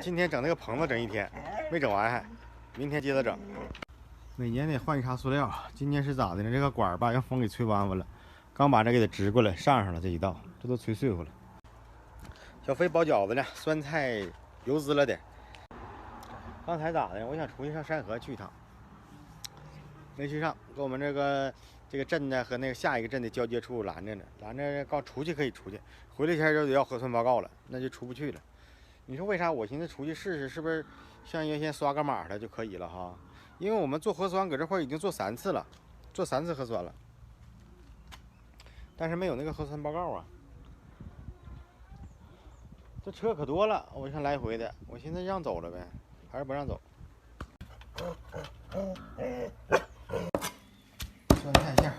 今天整那个棚子整一天，没整完还，明天接着整。每年得换一茬塑料，今年是咋的呢？这个管儿吧，让风给吹弯弯了，刚把这给它直过来上上了这一道，这都吹碎乎了。小飞包饺子呢，酸菜油滋了点。刚才咋的？我想出去上山河去一趟，没去上，搁我们这个镇呢和那个下一个镇的交接处拦着呢，拦着刚出去可以出去，回来前就得要核酸报告了，那就出不去了。你说为啥？我寻思出去试试，是不是像原先刷个码的就可以了哈？因为我们做核酸搁这块已经做3次了，做3次核酸了，但是没有那个核酸报告啊。这车可多了，我看来回的，我寻思让走了呗，还是不让走。酸菜馅儿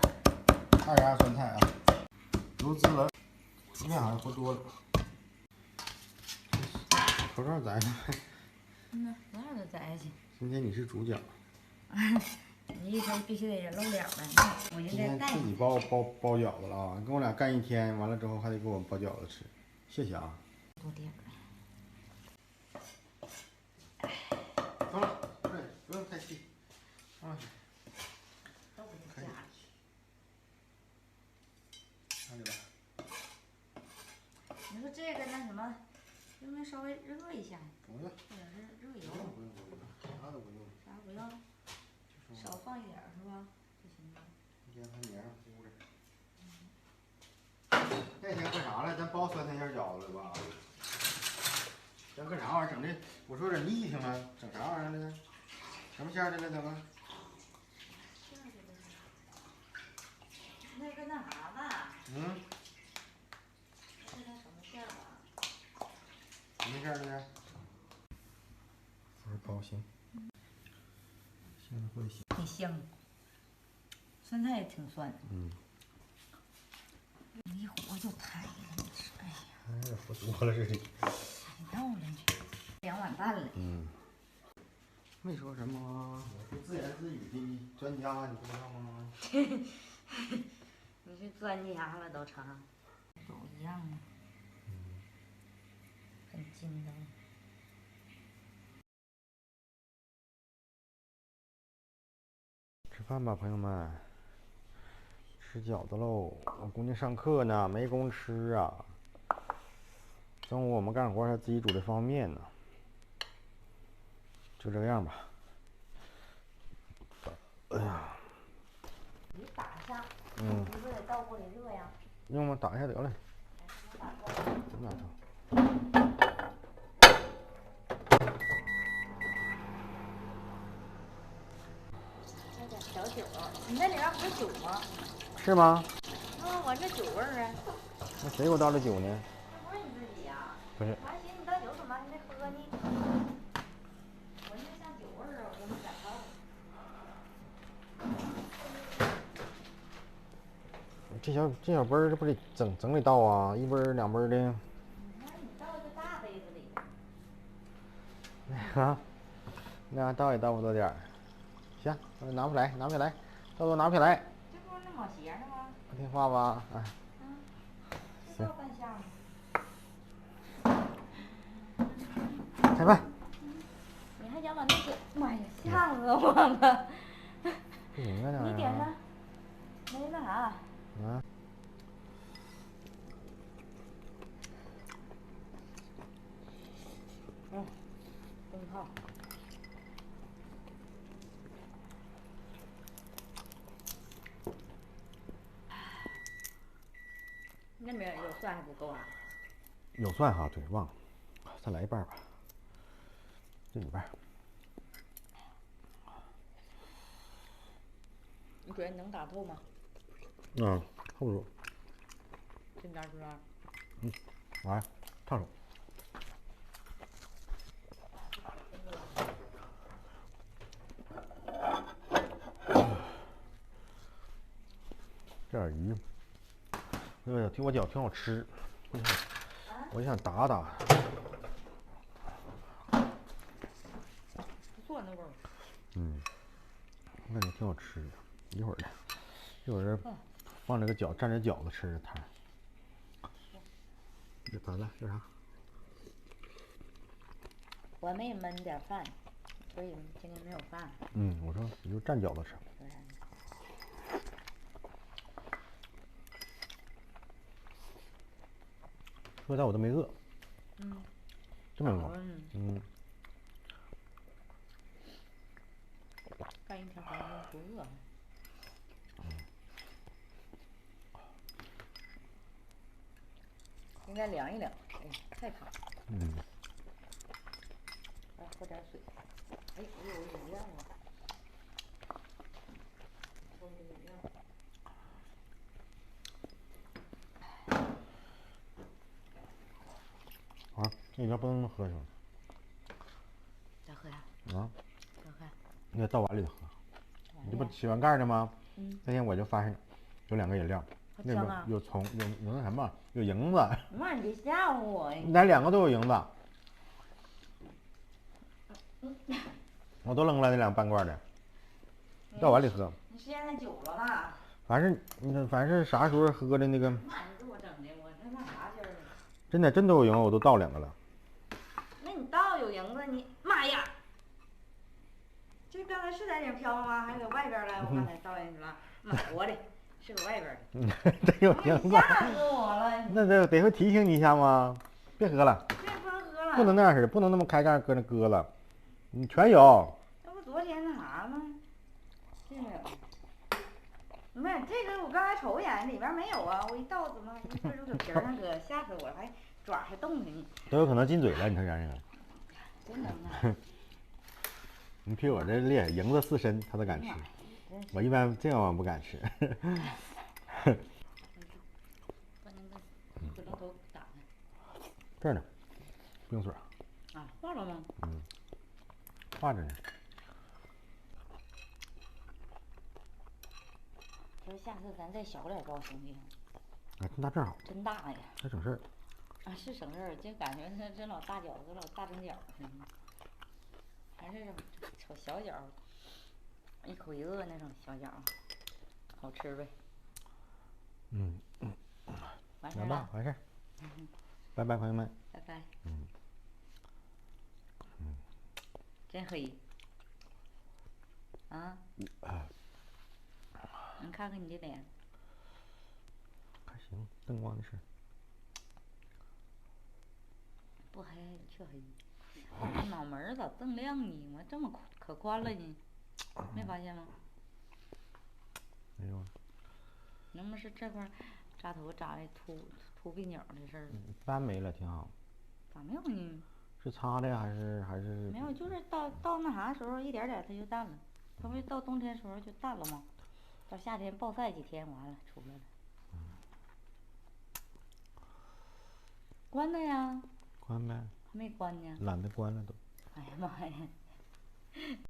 ，2芽酸菜啊，油滋了，面好像和多了。口罩摘了。哪有都摘去。今天你是主角。你一说必须得露脸了，我今天自己包饺子了啊！跟我俩干一天，完了之后还得给我包饺子吃，谢谢啊。多点儿。走了，对，不用太细。上去。都给它夹去。上去吧。你说这个那什么，用不用稍微热一下？不用。或者是热油？不用，啥都不用。啥不用？少放一点是吧？就行了。让它黏糊着。那天搁啥了？咱包酸菜馅饺子了吧？咱搁啥玩意儿整的？我说有点腻挺了，整啥玩意儿了呢？什么馅的了？整个？那个那啥吧。嗯。这叫什么馅儿吧？什么馅的呢？不是包行。现在会行。挺香。酸菜也挺酸。嗯。一和就开了，你吃，哎呀。哎呀，和多了这是。太闹了去，2碗半了。嗯。没说什么，我是自言自语的专家，你不知道吗？你是专家了都成。都一样啊。很筋道。吃饭吧，朋友们。吃饺子喽！我姑娘上课呢，没工吃啊。中午我们干活还自己煮的方便面呢。就这样吧。哎呀。你打一下。嗯。不是得倒锅里热呀？用吗？打一下得了。打过。真打成。那点小酒，你那里边不是酒吗？是吗？我这酒味儿啊。那谁给我倒的酒呢？这不是你自己呀？不是。我还寻思你倒酒怎么还没喝呢？闻着像酒味儿啊，我就没敢倒。这小杯儿，这不得整得倒啊？1杯儿2杯儿的。那你倒个大杯子里。啊？那倒也倒不多点儿。行，拿不来，拿不来，倒都拿不下来。这不是那毛鞋呢吗？不听话吧？哎。这倒半下吗？开饭。你还想把那个，妈呀，吓死我了！不行啊，这玩意儿。你点上，没那啥。啊。灯泡。那边有蒜还不够啊？有蒜哈，对，忘了，再来一半吧，这一半。你觉得能打透吗？嗯，透住。真扎实啊。来，烫手。这点鱼，听我讲，挺好吃。我就想打打。不错，那味儿。嗯，我感觉挺好吃的。一会儿放这个饺，蘸着饺子吃它。这咋的？这啥？我没焖点饭，所以今天没有饭。我说你就蘸饺子吃。对。说实在我都没饿。这么饿。干一天活不饿。应该凉一凉，哎，太烫。来喝点水。哎，我有饮料啊。喝个饮料。啊，这饮料不能那么喝是吧？再喝呀。啊。再喝。你得倒碗里头喝。你这不洗完盖的吗？那天我就发现有2个饮料，那边有葱，有那什么，有银子。妈，你别吓唬我呀！来2个都有银子。我都扔了那2半罐的，倒碗里喝。你时间太久了吧？反正啥时候喝的那个。妈，你给我整的，我这那啥劲儿？真都有银，我都倒2个了。那你倒有银子，你妈呀！这刚才是在顶飘吗？还搁外边来？我刚才倒进去了，妈活的，是搁外边的。真有银子。吓死我了！那得会提醒你一下吗？别喝了。这不能喝了。不能那样式的，不能那么开盖搁那搁了。你全有。这不昨天那啥吗？这个。没有，这个我刚才瞅一眼，里边没有啊！我一倒怎么一个就搁皮上搁，吓死我了，还爪还动着呢。都有可能进嘴了，你看这个。真能啊！你比我这厉害，银子4身他都敢吃，我一般这样我不敢吃。把那个水龙头打开。这儿呢，冰水。啊，化了吗？化着呢。说下次咱再小点包行不行？啊，真大正好。真大呀！还省事儿。啊，是省事儿，就感觉这老大饺子，老大蒸饺似的。还是瞅小饺，一口一个那种小饺，好吃呗。完事儿了。完事儿。拜拜，朋友们。拜拜。真黑。啊。你看看你的脸。还行，灯光的事。不黑却黑。我脑门儿咋这么亮呢？我这么可宽了呢，没发现吗？没有。能不能是这块扎头扎的秃鬓角的事儿？斑没了，挺好。咋没有呢？是擦的呀，还是？没有，就是到那啥时候一点点它就淡了，它不是到冬天时候就淡了吗？到夏天暴晒几天完了出来了。关的呀。关呗。还没关呢。懒得关了都。哎呀妈呀！